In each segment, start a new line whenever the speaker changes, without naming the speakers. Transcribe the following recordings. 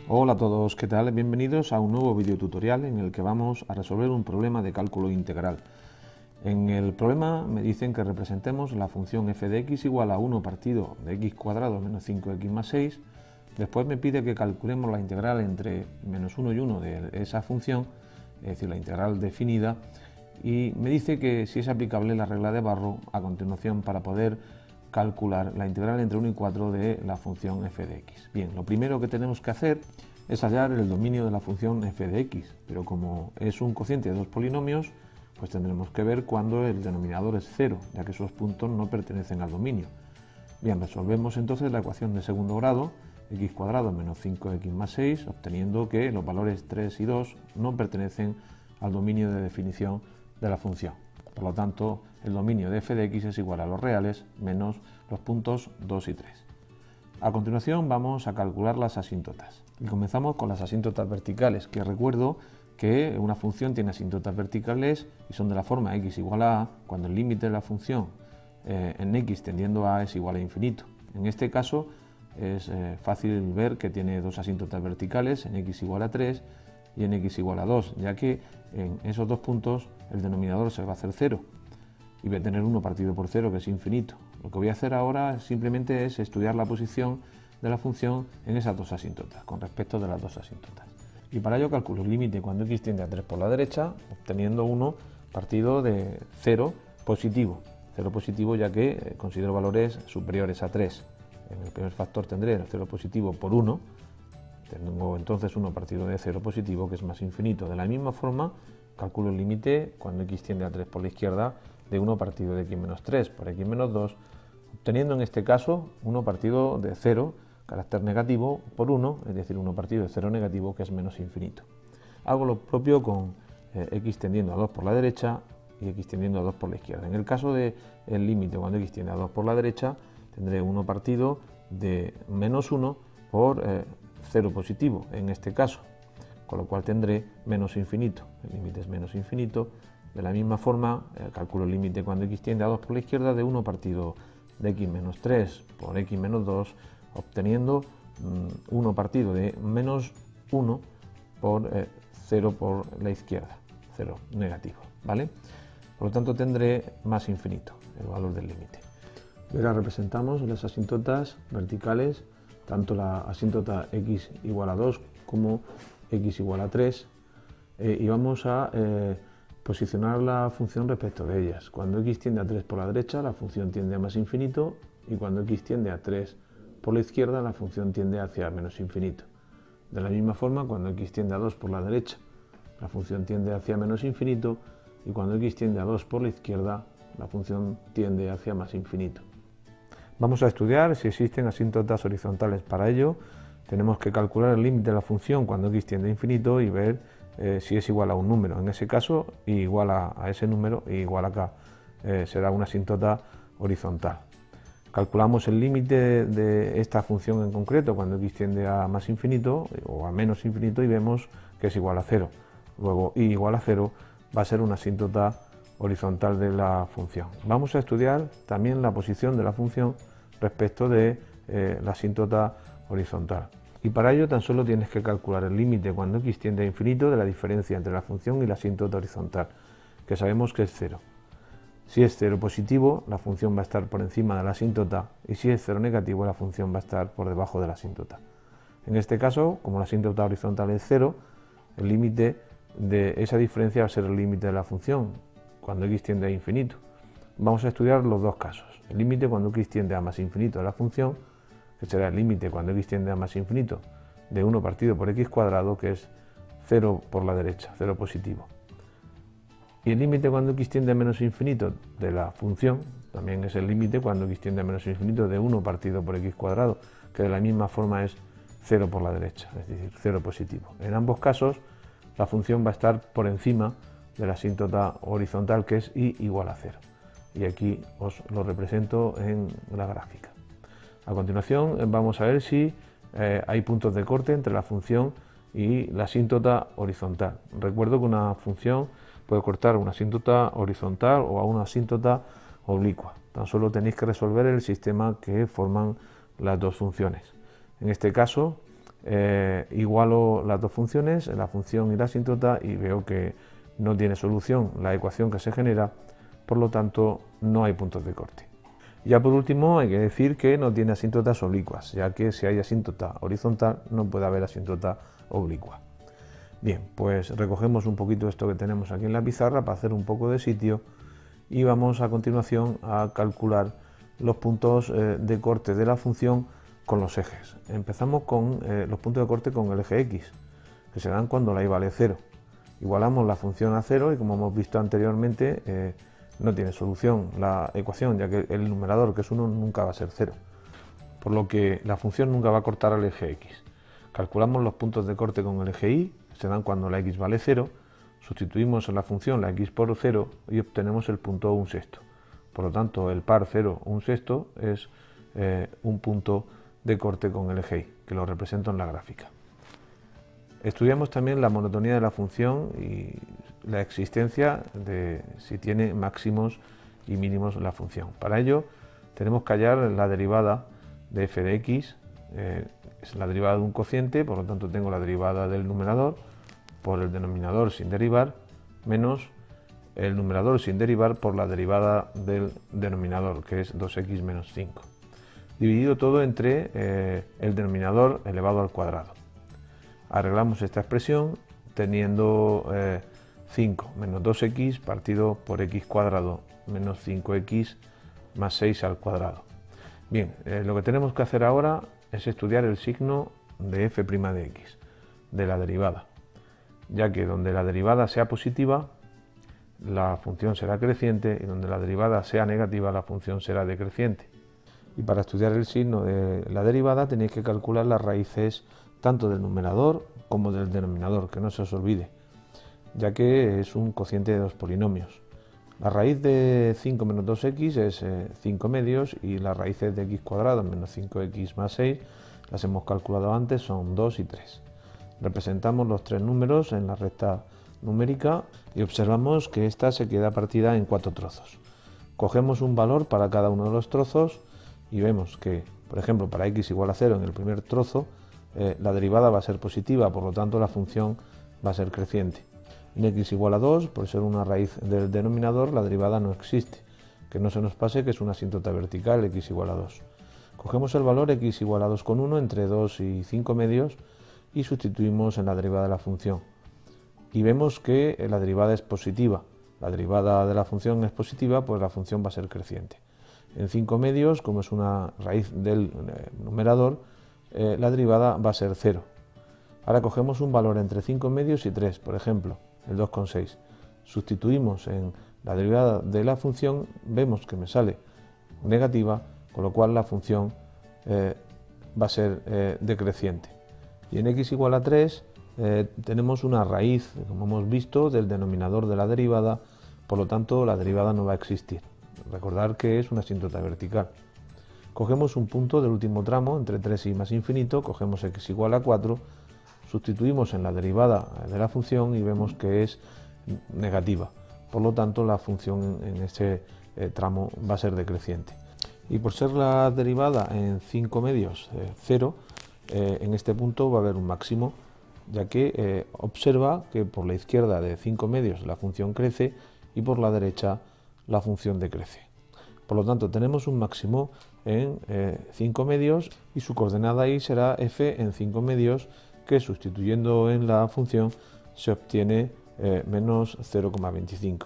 Hola a todos, ¿qué tal? Bienvenidos a un nuevo video tutorial en el que vamos a resolver un problema de cálculo integral. En el problema me dicen que representemos la función f de x igual a 1 partido de x cuadrado menos 5x más 6. Después me pide que calculemos la integral entre menos 1 y 1 de esa función, es decir, la integral definida, y me dice que si es aplicable la regla de Barrow a continuación para poder calcular la integral entre 1 y 4 de la función f de x. Bien, lo primero que tenemos que hacer es hallar el dominio de la función f de x, pero como es un cociente de dos polinomios, pues tendremos que ver cuando el denominador es 0, ya que esos puntos no pertenecen al dominio. Bien, resolvemos entonces la ecuación de segundo grado, x cuadrado menos 5x más 6, obteniendo que los valores 3 y 2 no pertenecen al dominio de definición de la función. Por lo tanto, el dominio de f de x es igual a los reales menos los puntos 2 y 3. A continuación vamos a calcular las asíntotas. Y comenzamos con las asíntotas verticales, que recuerdo que una función tiene asíntotas verticales y son de la forma x igual a a cuando el límite de la función en x tendiendo a es igual a infinito. En este caso es fácil ver que tiene dos asíntotas verticales, en x igual a 3 y en x igual a 2, ya que en esos dos puntos el denominador se va a hacer 0 y voy a tener 1 partido por 0, que es infinito. Lo que voy a hacer ahora simplemente es estudiar la posición de la función en esas dos asíntotas, con respecto de las dos asíntotas. Y para ello calculo el límite cuando x tiende a 3 por la derecha, obteniendo 1 partido de 0 positivo. 0 positivo ya que considero valores superiores a 3. En el primer factor tendré el 0 positivo por 1, tengo entonces 1 partido de 0 positivo, que es más infinito. De la misma forma, calculo el límite cuando x tiende a 3 por la izquierda de 1 partido de x menos 3 por x menos 2, obteniendo en este caso 1 partido de 0, carácter negativo, por 1, es decir, 1 partido de 0 negativo, que es menos infinito. Hago lo propio con x tendiendo a 2 por la derecha y x tendiendo a 2 por la izquierda. En el caso del límite cuando x tiende a 2 por la derecha, tendré 1 partido de menos 1 por 0 positivo, en este caso, con lo cual tendré menos infinito. El límite es menos infinito. De la misma forma, calculo el límite cuando x tiende a 2 por la izquierda de 1 partido de x menos 3 por x menos 2, obteniendo 1 partido de menos 1 por 0 por la izquierda, 0 negativo, ¿vale? Por lo tanto tendré más infinito el valor del límite. Y ahora representamos las asíntotas verticales, tanto la asíntota x igual a 2 como x igual a 3, y vamos a posicionar la función respecto de ellas. Cuando x tiende a 3 por la derecha, la función tiende a más infinito, y cuando x tiende a 3 por la izquierda, la función tiende hacia menos infinito. De la misma forma, cuando x tiende a 2 por la derecha, la función tiende hacia menos infinito, y cuando x tiende a 2 por la izquierda, la función tiende hacia más infinito. Vamos a estudiar si existen asíntotas horizontales. Para ello, tenemos que calcular el límite de la función cuando x tiende a infinito y ver si es igual a un número. En ese caso, igual a ese número y igual acá, será una asíntota horizontal. Calculamos el límite de esta función en concreto cuando x tiende a más infinito o a menos infinito y vemos que es igual a 0. Luego, y igual a 0 va a ser una asíntota horizontal de la función. Vamos a estudiar también la posición de la función respecto de la asíntota horizontal. Y para ello tan solo tienes que calcular el límite cuando x tiende a infinito de la diferencia entre la función y la asíntota horizontal, que sabemos que es 0. Si es 0 positivo, la función va a estar por encima de la asíntota, y si es 0 negativo, la función va a estar por debajo de la asíntota. En este caso, como la asíntota horizontal es 0, el límite de esa diferencia va a ser el límite de la función cuando x tiende a infinito. Vamos a estudiar los dos casos. El límite cuando x tiende a más infinito de la función, que será el límite cuando x tiende a más infinito de 1 partido por x cuadrado, que es 0 por la derecha, 0 positivo. Y el límite cuando x tiende a menos infinito de la función, también es el límite cuando x tiende a menos infinito de 1 partido por x cuadrado, que de la misma forma es 0 por la derecha, es decir, 0 positivo. En ambos casos, la función va a estar por encima de la asíntota horizontal, que es y igual a 0. Y aquí os lo represento en la gráfica. A continuación vamos a ver si hay puntos de corte entre la función y la asíntota horizontal. Recuerdo que una función puede cortar a una asíntota horizontal o a una asíntota oblicua. Tan solo tenéis que resolver el sistema que forman las dos funciones. En este caso, igualo las dos funciones, la función y la asíntota, y veo que no tiene solución la ecuación que se genera, por lo tanto no hay puntos de corte. Ya por último hay que decir que no tiene asíntotas oblicuas, ya que si hay asíntota horizontal no puede haber asíntota oblicua. Bien, pues recogemos un poquito esto que tenemos aquí en la pizarra para hacer un poco de sitio y vamos a continuación a calcular los puntos de corte de la función con los ejes. Empezamos con los puntos de corte con el eje x, que se dan cuando la y vale 0. Igualamos la función a 0 y, como hemos visto anteriormente, no tiene solución la ecuación, ya que el numerador, que es 1, nunca va a ser 0, por lo que la función nunca va a cortar al eje x. Calculamos los puntos de corte con el eje y, se dan cuando la x vale 0, sustituimos en la función la x por 0 y obtenemos el punto 1/6. Por lo tanto, el par 0, 1/6 es un punto de corte con el eje y, que lo represento en la gráfica. Estudiamos también la monotonía de la función y la existencia de si tiene máximos y mínimos la función. Para ello tenemos que hallar la derivada de f de x, es la derivada de un cociente, por lo tanto tengo la derivada del numerador por el denominador sin derivar, menos el numerador sin derivar por la derivada del denominador, que es 2x menos 5. Dividido todo entre el denominador elevado al cuadrado. Arreglamos esta expresión teniendo 5 menos 2x partido por x cuadrado menos 5x más 6 al cuadrado. Bien, lo que tenemos que hacer ahora es estudiar el signo de f' de x, de la derivada, ya que donde la derivada sea positiva, la función será creciente, y donde la derivada sea negativa, la función será decreciente. Y para estudiar el signo de la derivada tenéis que calcular las raíces tanto del numerador como del denominador, que no se os olvide, ya que es un cociente de dos polinomios. La raíz de 5 menos 2x es 5 medios, y las raíces de x cuadrado menos 5x más 6, las hemos calculado antes, son 2 y 3. Representamos los tres números en la recta numérica y observamos que esta se queda partida en 4 trozos. Cogemos un valor para cada uno de los trozos y vemos que, por ejemplo, para x igual a 0 en el primer trozo, la derivada va a ser positiva, por lo tanto la función va a ser creciente. En x igual a 2, por ser una raíz del denominador, la derivada no existe. Que no se nos pase que es una asíntota vertical, x igual a 2. Cogemos el valor x igual a 2,1 entre 2 y 5 medios y sustituimos en la derivada de la función. Y vemos que la derivada es positiva. La derivada de la función es positiva, pues la función va a ser creciente. En 5 medios, como es una raíz del numerador, la derivada va a ser 0. Ahora cogemos un valor entre 5 medios y 3, por ejemplo, el 2,6. Sustituimos en la derivada de la función, vemos que me sale negativa, con lo cual la función va a ser decreciente. Y en x igual a 3 tenemos una raíz, como hemos visto, del denominador de la derivada, por lo tanto la derivada no va a existir. Recordar que es una asíntota vertical. Cogemos un punto del último tramo, entre 3 y más infinito, cogemos x igual a 4, sustituimos en la derivada de la función y vemos que es negativa. Por lo tanto, la función en ese tramo va a ser decreciente. Y por ser la derivada en 5 medios 0, en este punto va a haber un máximo, ya que observa que por la izquierda de 5 medios la función crece y por la derecha la función decrece. Por lo tanto, tenemos un máximo en 5 medios y su coordenada y será f en 5 medios, que sustituyendo en la función se obtiene menos 0,25.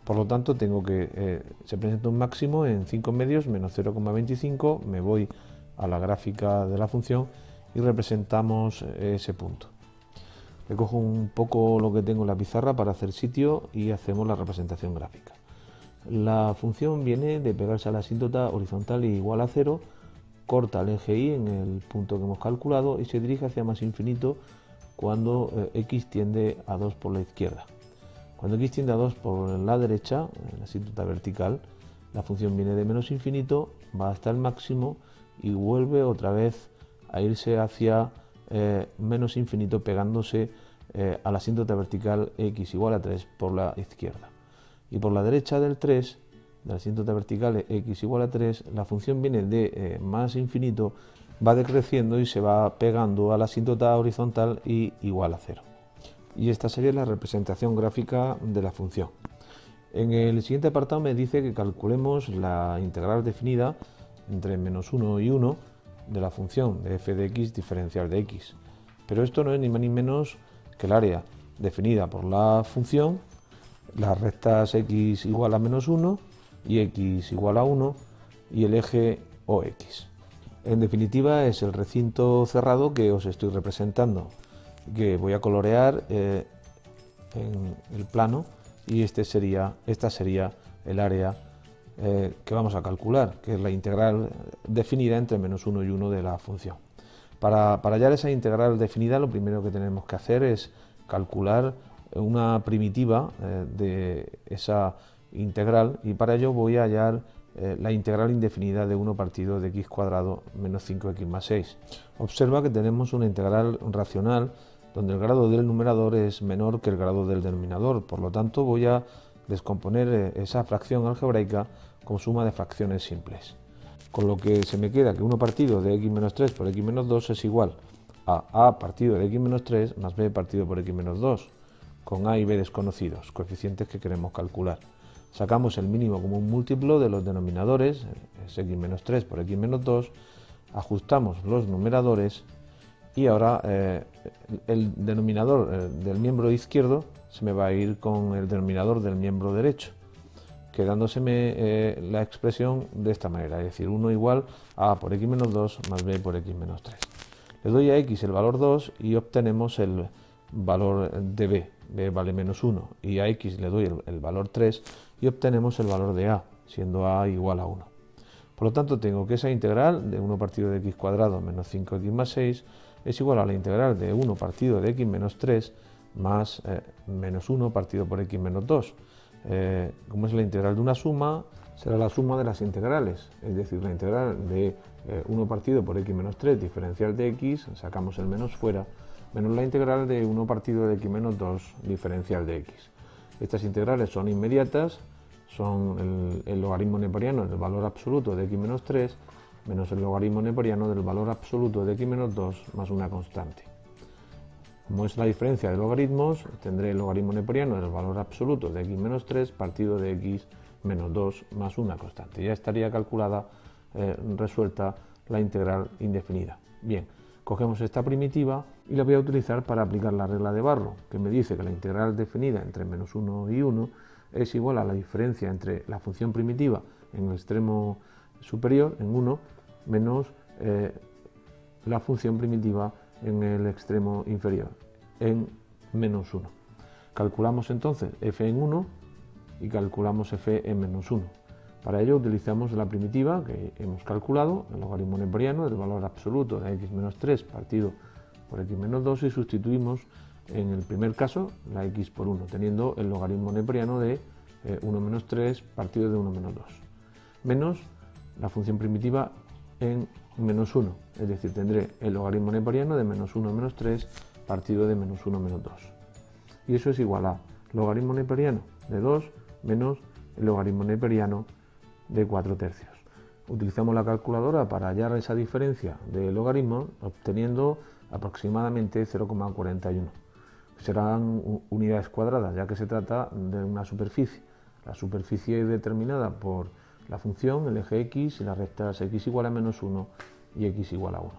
Por lo tanto, tengo que se presenta un máximo en 5 medios menos 0,25, me voy a la gráfica de la función y representamos ese punto. Recojo un poco lo que tengo en la pizarra para hacer sitio y hacemos la representación gráfica. La función viene de pegarse a la asíntota horizontal y igual a 0, corta el eje y en el punto que hemos calculado y se dirige hacia más infinito cuando x tiende a 2 por la izquierda. Cuando x tiende a 2 por la derecha, en la asíntota vertical, la función viene de menos infinito, va hasta el máximo y vuelve otra vez a irse hacia menos infinito, pegándose a la asíntota vertical x igual a 3 por la izquierda. Y por la derecha del 3, de la asíntota vertical x igual a 3, la función viene de más infinito, va decreciendo y se va pegando a la asíntota horizontal y igual a 0. Y esta sería la representación gráfica de la función. En el siguiente apartado me dice que calculemos la integral definida entre menos 1 y 1 de la función de f de x diferencial de x. Pero esto no es ni más ni menos que el área definida por la función, las rectas x igual a menos 1 y x igual a 1 y el eje OX. En definitiva, es el recinto cerrado que os estoy representando, que voy a colorear en el plano, y esta sería el área que vamos a calcular, que es la integral definida entre menos 1 y 1 de la función. Para hallar esa integral definida, lo primero que tenemos que hacer es calcular una primitiva de esa integral, y para ello voy a hallar la integral indefinida de 1 partido de x cuadrado menos 5x más 6. Observa que tenemos una integral racional donde el grado del numerador es menor que el grado del denominador, por lo tanto voy a descomponer esa fracción algebraica con suma de fracciones simples. Con lo que se me queda que 1 partido de x menos 3 por x menos 2 es igual a a partido de x menos 3 más b partido por x menos 2, con a y b desconocidos, coeficientes que queremos calcular. Sacamos el mínimo común múltiplo de los denominadores, es x menos 3 por x menos 2, ajustamos los numeradores y ahora el denominador del miembro izquierdo se me va a ir con el denominador del miembro derecho, quedándoseme la expresión de esta manera, es decir, 1 igual a a por x menos 2 más b por x menos 3. Le doy a x el valor 2 y obtenemos el valor de b vale menos 1, y a x le doy el valor 3 y obtenemos el valor de a, siendo a igual a 1. Por lo tanto, tengo que esa integral de 1 partido de x cuadrado menos 5x más 6 es igual a la integral de 1 partido de x menos 3 más menos 1 partido por x menos 2. Como es la integral de una suma, será la suma de las integrales, es decir, la integral de 1 partido por x menos 3 diferencial de x, sacamos el menos fuera, menos la integral de 1 partido de x menos 2 diferencial de x. Estas integrales son inmediatas, son el logaritmo neperiano del valor absoluto de x menos 3 menos el logaritmo neperiano del valor absoluto de x menos 2 más una constante. Como es la diferencia de logaritmos, tendré el logaritmo neperiano del valor absoluto de x menos 3 partido de x menos 2 más una constante. Ya estaría calculada, resuelta la integral indefinida. Bien, cogemos esta primitiva y la voy a utilizar para aplicar la regla de Barrow, que me dice que la integral definida entre menos 1 y 1 es igual a la diferencia entre la función primitiva en el extremo superior, en 1, menos la función primitiva en el extremo inferior, en menos 1. Calculamos entonces f en 1 y calculamos f en menos 1. Para ello utilizamos la primitiva que hemos calculado, el logaritmo neperiano del valor absoluto de x menos 3 partido por x menos 2, y sustituimos en el primer caso la x por 1, teniendo el logaritmo neperiano de 1 menos 3 partido de 1 menos 2, menos la función primitiva en menos 1, es decir, tendré el logaritmo neperiano de menos 1 menos 3 partido de menos 1 menos 2. Y eso es igual a logaritmo neperiano de 2 menos el logaritmo neperiano de 4/3. Utilizamos la calculadora para hallar esa diferencia de logaritmos, obteniendo aproximadamente 0,41. Serán unidades cuadradas, ya que se trata de una superficie. La superficie es determinada por la función, el eje x, y las rectas x igual a menos 1 y x igual a 1.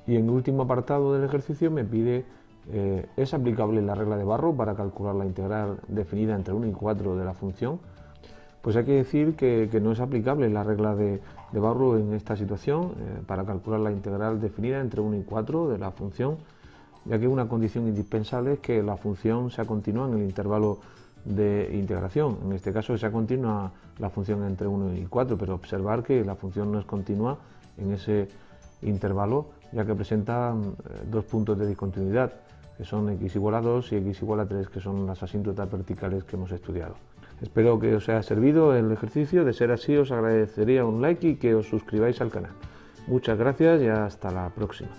Y en el último apartado del ejercicio me pide, ¿es aplicable la regla de Barrow para calcular la integral definida entre 1 y 4 de la función? Pues hay que decir que no es aplicable la regla de Barrow en esta situación para calcular la integral definida entre 1 y 4 de la función, ya que una condición indispensable es que la función sea continua en el intervalo de integración. En este caso sea continua la función entre 1 y 4, pero observar que la función no es continua en ese intervalo, ya que presenta dos puntos de discontinuidad, que son x igual a 2 y x igual a 3, que son las asíntotas verticales que hemos estudiado. Espero que os haya servido el ejercicio. De ser así, os agradecería un like y que os suscribáis al canal. Muchas gracias y hasta la próxima.